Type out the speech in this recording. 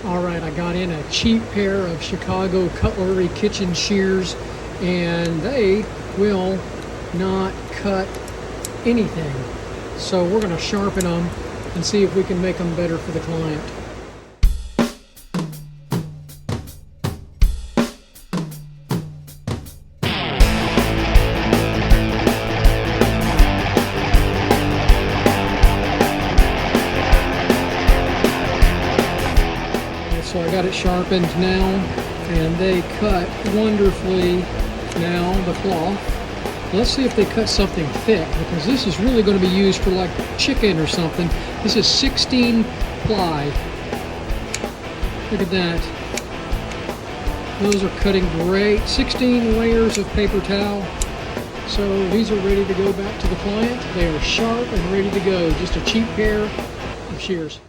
Alright, I got in a cheap pair of Chicago cutlery kitchen shears, and they will not cut anything. So we're going to sharpen them and see if we can make them better for the client. So I got it sharpened now, and they cut wonderfully now, the cloth. Let's see if they cut something thick, because this is really going to be used for like chicken or something. This is 16 ply. Look at that. Those are cutting great. 16 layers of paper towel. So these are ready to go back to the client. They are sharp and ready to go. Just a cheap pair of shears.